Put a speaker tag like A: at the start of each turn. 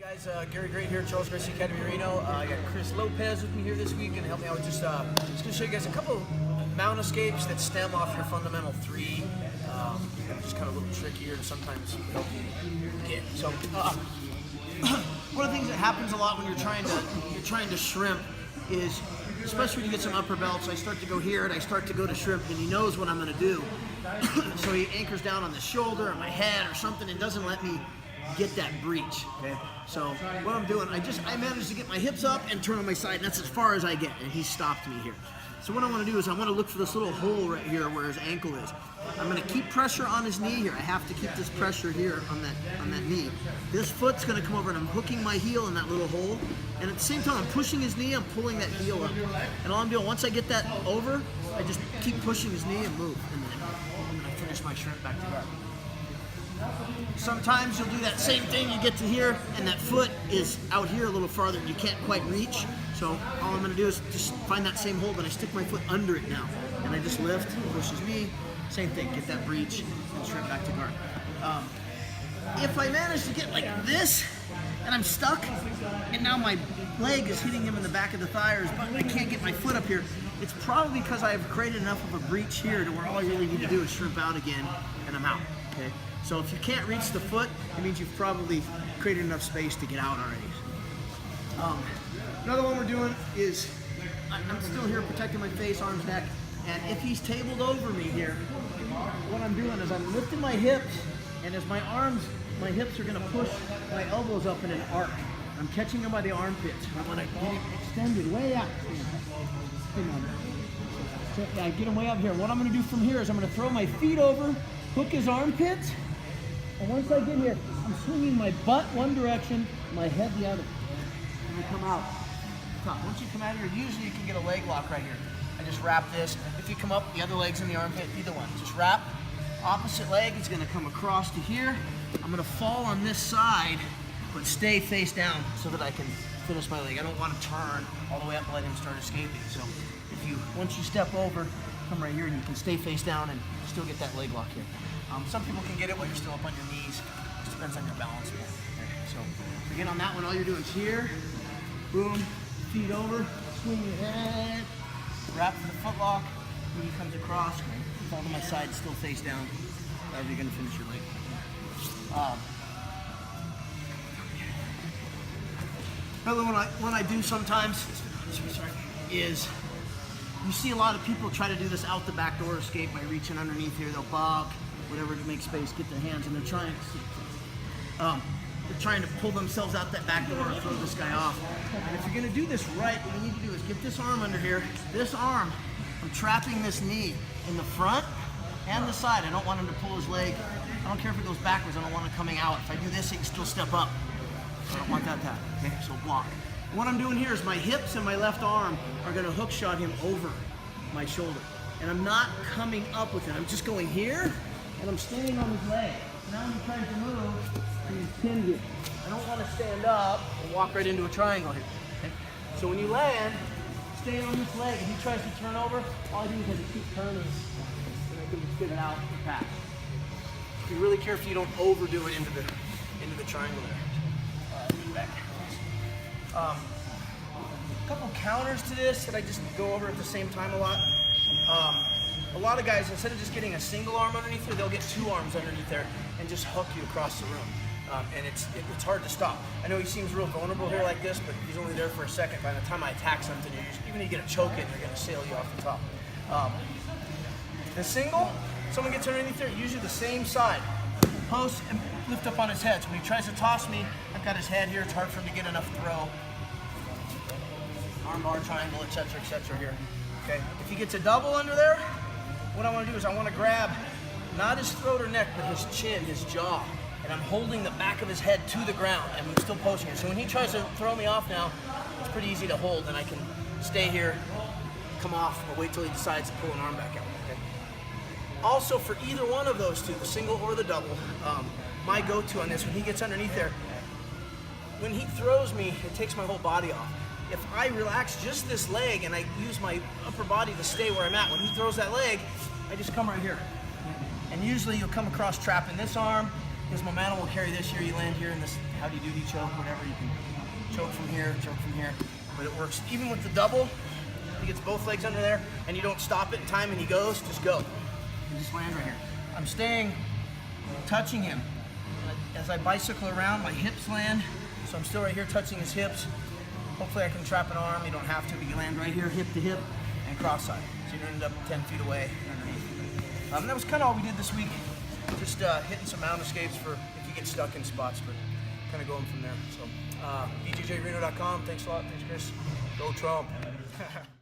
A: Guys, Gary Grate here at Gracie Academy, Reno. I got Chris Lopez with me here this week and help me out with just going to show you guys a couple mount escapes that stem off your fundamental three. Just kind of a little trickier to sometimes help you get. So, one of the things that happens a lot when you're trying to shrimp is, especially when you get some upper belts, I start to go here and I start to go to shrimp, and he knows what I'm going to do. So he anchors down on the shoulder or my head or something and doesn't let me get that breach. Okay, so what I'm doing, I managed to get my hips up and turn on my side, and that's as far as I get, and he stopped me here. So what I want to do is I want to look for this little hole right here where his ankle is. I'm going to keep pressure on his knee here. I have to keep this pressure here on that knee. This foot's going to come over, and I'm hooking my heel in that little hole, and at the same time I'm pushing his knee, I'm pulling that heel up. And all I'm doing, once I get that over, I just keep pushing his knee and move, and then I finish my shrimp back to guard. Sometimes you'll do that same thing, you get to here, and that foot is out here a little farther and you can't quite reach. So all I'm going to do is just find that same hole, but I stick my foot under it now. And I just lift, push his knee, same thing, get that breach, and shrimp back to guard. If I manage to get like this, and I'm stuck, and now my leg is hitting him in the back of the thighs, but I can't get my foot up here, it's probably because I've created enough of a breach here to where all I really need to do is shrimp out again, and I'm out, okay? So if you can't reach the foot, it means you've probably created enough space to get out already. Another one we're doing is, I'm still here protecting my face, arms, neck, and if he's tabled over me here, what I'm doing is I'm lifting my hips, and as my hips are gonna push my elbows up in an arc. I'm catching him by the armpits. I wanna get him extended way out. So, yeah, get him way up here. What I'm gonna do from here is I'm gonna throw my feet over, hook his armpits, and once I get here, I'm swinging my butt one direction, my head the other. And you come out. Once you come out here, usually you can get a leg lock right here. I just wrap this. If you come up, the other leg's in the armpit, either one. Just wrap. Opposite leg is gonna come across to here. I'm gonna fall on this side, but stay face down so that I can finish my leg. I don't want to turn all the way up and let him start escaping. So once you step over, come right here and you can stay face down and still get that leg lock here. Some people can get it while you're still up on your knees. It just depends on your balance. So again, on that one, all you're doing is here, boom, feet over, swing your head, wrap for the foot lock, when he comes across, fall to my side, still face down. However you're gonna finish your leg. Another one I do sometimes is, you see a lot of people try to do this out the back door escape by reaching underneath here. They'll bob, whatever, to make space, get their hands, and they're trying to pull themselves out that back door and throw this guy off. And if you're gonna do this right, what you need to do is get this arm under here. This arm, I'm trapping this knee in the front and the side. I don't want him to pull his leg. I don't care if it goes backwards, I don't want it coming out. If I do this, he can still step up. I don't want that to happen, okay? So block. What I'm doing here is my hips and my left arm are gonna hook shot him over my shoulder. And I'm not coming up with it. I'm just going here, and I'm standing on his leg. Now I'm trying to move, and he's pinned here. I don't wanna stand up and walk right into a triangle here, okay? So when you land, stay on this leg, and he tries to turn over, all I do is I just keep turning, and I can just get it out and pass. Be really careful you don't overdo it into the triangle there. Back. A couple counters to this that I just go over at the same time a lot. A lot of guys, instead of just getting a single arm underneath there, they'll get two arms underneath there and just hook you across the room. And it's hard to stop. I know he seems real vulnerable here like this, but he's only there for a second. By the time I attack something, even if you get a choke in, you're going to sail you off the top. The single, someone gets underneath there, usually the same side. Post and lift up on his head. So when he tries to toss me, I've got his head here. It's hard for him to get enough throw. Arm bar, triangle, etc. here. Okay. If he gets a double under there, what I want to do is I want to grab not his throat or neck, but his chin, his jaw, and I'm holding the back of his head to the ground, and I'm still posting it. So when he tries to throw me off now, it's pretty easy to hold, and I can stay here, come off, or wait till he decides to pull an arm back out. Okay. Also, for either one of those two, the single or the double, my go-to on this, when he gets underneath there, when he throws me, it takes my whole body off. If I relax just this leg and I use my upper body to stay where I'm at, when he throws that leg, I just come right here. And usually you'll come across trapping this arm, because momentum will carry this here. You land here in this howdy-doody choke, whatever. You can choke from here, but it works. Even with the double, he gets both legs under there, and you don't stop it in time, and he goes, just go. You just land right here. I'm staying, touching him. As I bicycle around, my hips land, so I'm still right here touching his hips. Hopefully I can trap an arm. You don't have to, but you land right here, hip to hip, and cross-side. So you end up 10 feet away underneath. That was kind of all we did this week. Just hitting some mount escapes for if you get stuck in spots, but kind of going from there. So, BJJReno.com. Thanks a lot. Thanks, Chris. Go Trump.